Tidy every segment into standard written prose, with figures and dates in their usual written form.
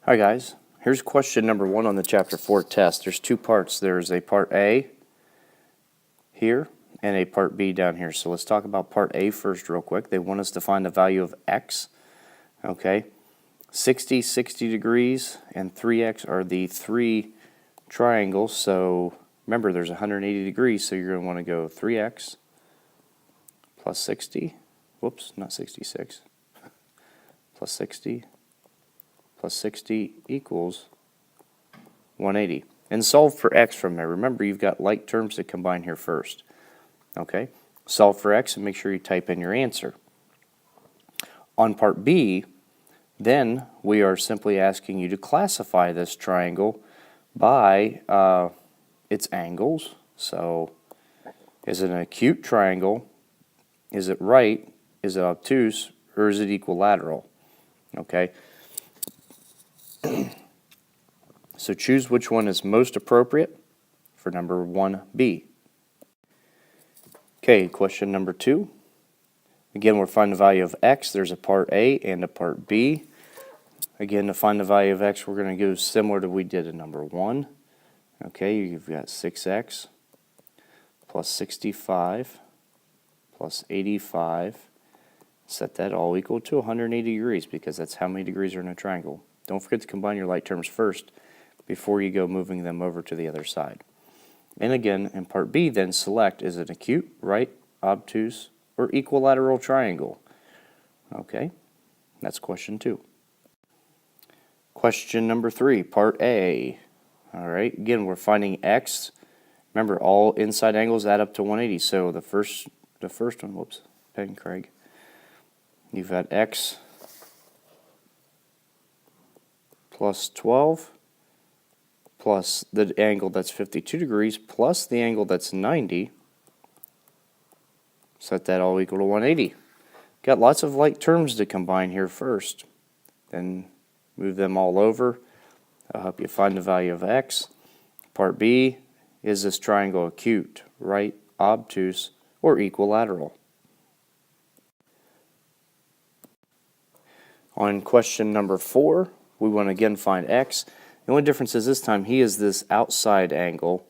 Hi guys, here's question number 1 on the chapter 4 test. There's two parts. There's a part A here and a part B down here. So let's talk about part A first real quick. They want us to find the value of x. Okay, 60, 60 degrees, and 3x are the three triangles. So remember there's 180 degrees, so you're going to want to go 3x plus 60. Whoops, not 66. Plus 60 plus 60 equals 180. And solve for x from there. Remember, you've got like terms to combine here first. Okay? Solve for x and make sure you type in your answer. On part B, then we are simply asking you to classify this triangle by its angles. So, is it an acute triangle? Is it right? Is it obtuse? Or is it equilateral? Okay? So choose which one is most appropriate for number 1B. Okay, question number 2. Again, we're finding the value of x. There's a part A and a part B. Again, to find the value of x, we're going to go similar to we did in number 1. Okay, you've got 6x plus 65 plus 85. Set that all equal to 180 degrees because that's how many degrees are in a triangle. Don't forget to combine your like terms first before you go moving them over to the other side. And again, in part B, then select, is it acute, right, obtuse, or equilateral triangle? Okay, that's question 2. Question number 3, part A. All right, again, we're finding x. Remember, all inside angles add up to 180. So the first one, whoops, pen Craig. You've got x plus 12 plus the angle that's 52 degrees plus the angle that's 90. Set that all equal to 180. Got lots of like terms to combine here first. Then move them all over. I'll help you find the value of x. Part B, is this triangle acute, right, obtuse, or equilateral? On question number 4, we want to again find x. The only difference is this time he is this outside angle.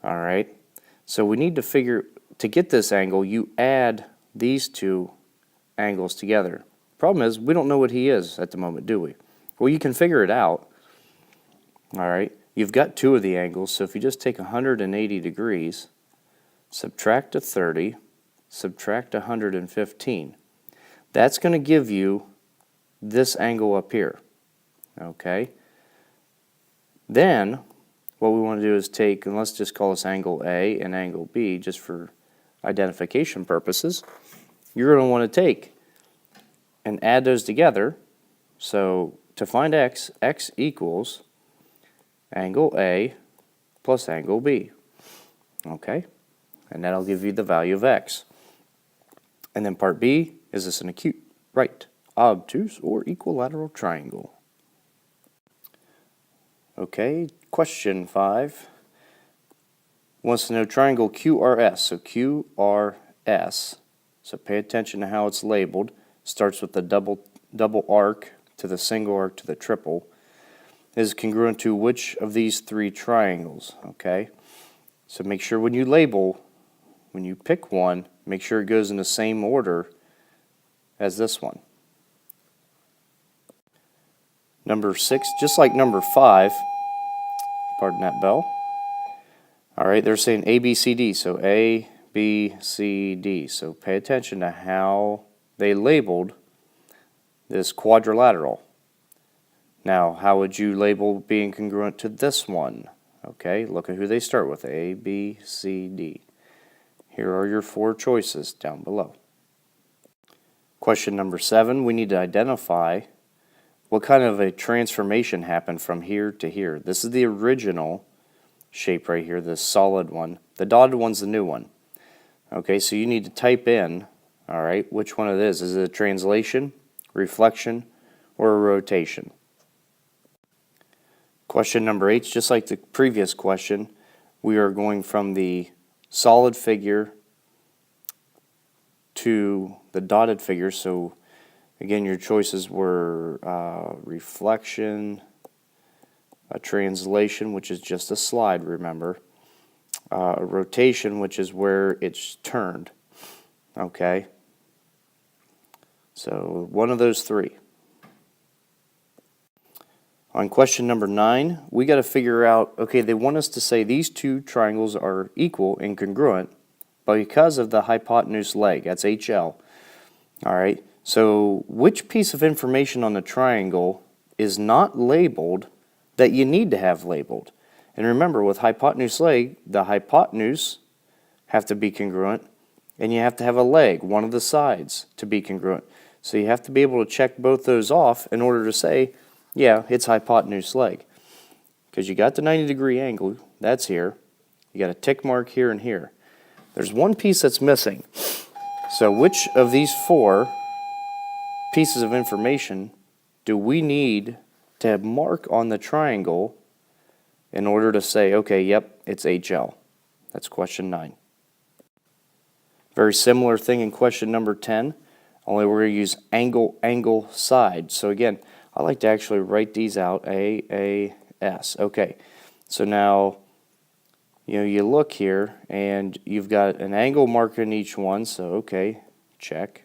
All right. So we need to figure, to get this angle, you add these two angles together. Problem is, we don't know what he is at the moment, do we? Well, you can figure it out. All right. You've got two of the angles, so if you just take 180 degrees, subtract a 30, subtract 115, that's going to give you this angle up here. Okay. Then what we want to do is take, and let's just call this angle A and angle B just for identification purposes. You're going to want to take and add those together. So to find x, x equals angle A plus angle B. Okay? And that'll give you the value of x. And then part B, is this an acute, right, obtuse, or equilateral triangle? Okay, question 5 wants to know triangle QRS. So QRS, so pay attention to how it's labeled. Starts with the double arc to the single arc to the triple. Is congruent to which of these three triangles? Okay, so make sure when you label, when you pick one, make sure it goes in the same order as this one. Number 6, just like number 5, pardon that bell. All right, they're saying A, B, C, D. So A, B, C, D. So pay attention to how they labeled this quadrilateral. Now, how would you label being congruent to this one? Okay, look at who they start with, A, B, C, D. Here are your 4 choices down below. Question number 7, we need to identify what kind of a transformation happened from here to here. This is the original shape right here, this solid one. The dotted one's the new one. Okay, so you need to type in, all right, which one it is. Is it a translation, reflection, or a rotation? Question number 8, just like the previous question, we are going from the solid figure to the dotted figure. So again, your choices were reflection, a translation, which is just a slide, remember, a rotation, which is where it's turned, okay? So one of those three. On question number 9, we got to figure out, okay, they want us to say these two triangles are equal and congruent, but because of the hypotenuse leg, that's HL. All right, so which piece of information on the triangle is not labeled that you need to have labeled? And remember, with hypotenuse leg, the hypotenuse have to be congruent, and you have to have a leg, one of the sides, to be congruent. So you have to be able to check both those off in order to say, yeah, it's hypotenuse leg. Because you got the 90-degree angle, that's here. You got a tick mark here and here. There's one piece that's missing. So which of these 4 pieces of information do we need to mark on the triangle in order to say, okay, yep, it's HL? That's question 9. Very similar thing in question number 10, only we're going to use angle, angle, side. So again, I like to actually write these out, A, S. Okay, so now you look here and you've got an angle mark in each one, so okay, check.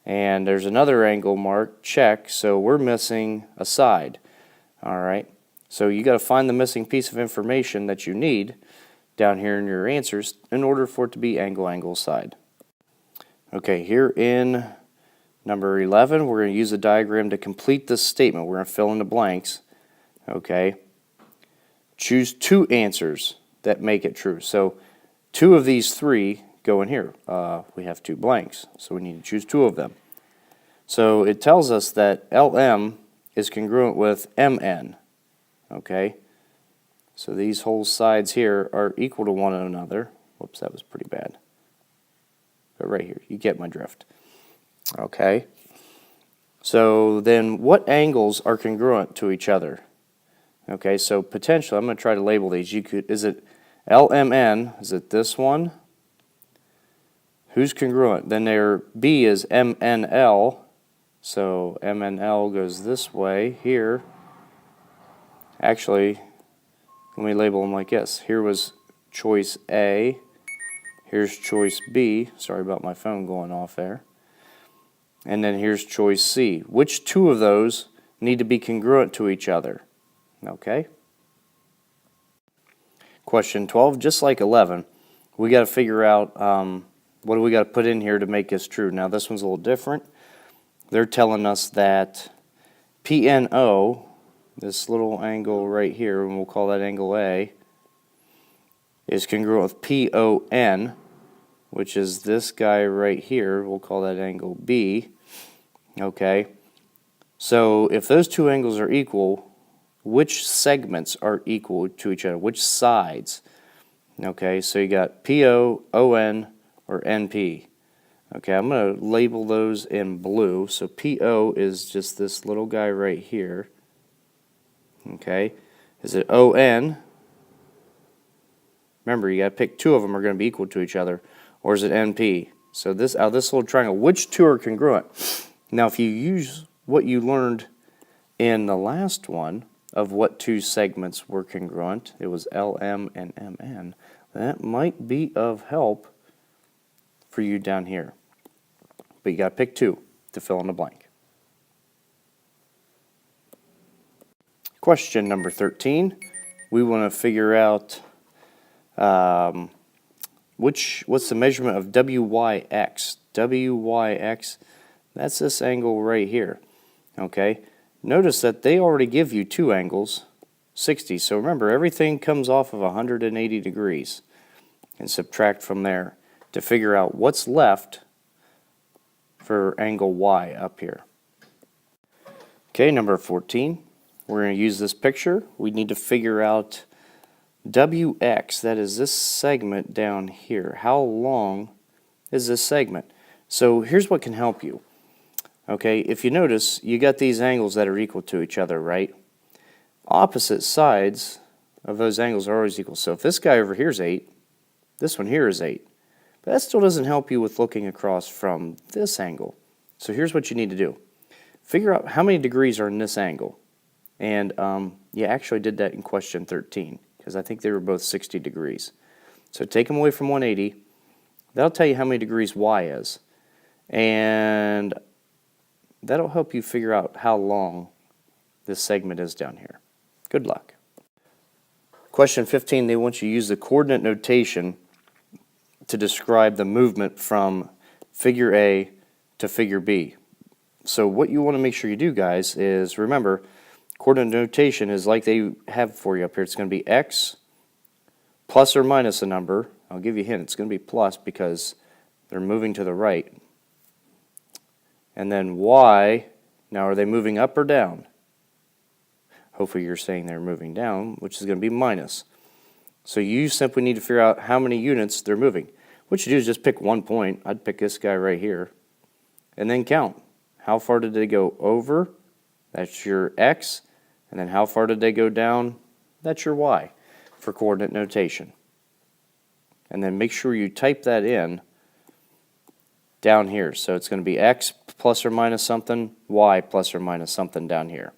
And there's another angle mark, check, so we're missing a side. All right, so you got to find the missing piece of information that you need down here in your answers in order for it to be angle, angle, side. Okay, here in number 11, we're going to use a diagram to complete this statement. We're going to fill in the blanks. Okay, choose 2 answers that make it true. So 2 of these 3 go in here. We have 2 blanks, so we need to choose 2 of them. So it tells us that LM is congruent with MN. Okay, so these whole sides here are equal to one another. Whoops, that was pretty bad. But right here, you get my drift. Okay, so then what angles are congruent to each other? Okay, so potentially, I'm going to try to label these. Is it LMN? Is it this one? Who's congruent? Then there B is MNL. So MNL goes this way here. Actually, let me label them like this. Here was choice A. Here's choice B. Sorry about my phone going off there. And then here's choice C. Which 2 of those need to be congruent to each other? Okay. Question 12, just like 11, we got to figure out what do we got to put in here to make this true. Now this one's a little different. They're telling us that PNO, this little angle right here, and we'll call that angle A, is congruent with PON, which is this guy right here. We'll call that angle B. Okay. So if those 2 angles are equal, which segments are equal to each other? Which sides? Okay, so you got PO, ON, or NP. Okay, I'm going to label those in blue. So PO is just this little guy right here. Okay, is it ON? Remember, you got to pick 2 of them are going to be equal to each other. Or is it NP? So this little triangle, which 2 are congruent? Now, if you use what you learned in the last one of what 2 segments were congruent, it was LM and MN, that might be of help for you down here. But you got to pick 2 to fill in the blank. Question number 13, we want to figure out what's the measurement of WYX? WYX, that's this angle right here. Okay, notice that they already give you 2 angles, 60. So remember, everything comes off of 180 degrees. And subtract from there to figure out what's left for angle Y up here. Okay, number 14. We're going to use this picture. We need to figure out WX, that is this segment down here. How long is this segment? So here's what can help you. Okay, if you notice, you got these angles that are equal to each other, right? Opposite sides of those angles are always equal. So if this guy over here is 8, this one here is 8. But that still doesn't help you with looking across from this angle. So here's what you need to do. Figure out how many degrees are in this angle. And You actually did that in question 13, because I think they were both 60 degrees. So take them away from 180. That'll tell you how many degrees y is. And that'll help you figure out how long this segment is down here. Good luck. Question 15, they want you to use the coordinate notation to describe the movement from figure A to figure B. So what you want to make sure you do, guys, is remember, coordinate notation is like they have for you up here. It's going to be x plus or minus a number. I'll give you a hint. It's going to be plus because they're moving to the right. And then y, now are they moving up or down? Hopefully you're saying they're moving down, which is going to be minus. So you simply need to figure out how many units they're moving. What you do is just pick one point. I'd pick this guy right here. And then count. How far did they go over? That's your x. And then how far did they go down? That's your y for coordinate notation. And then make sure you type that in down here. So it's going to be x plus or minus something, y plus or minus something down here.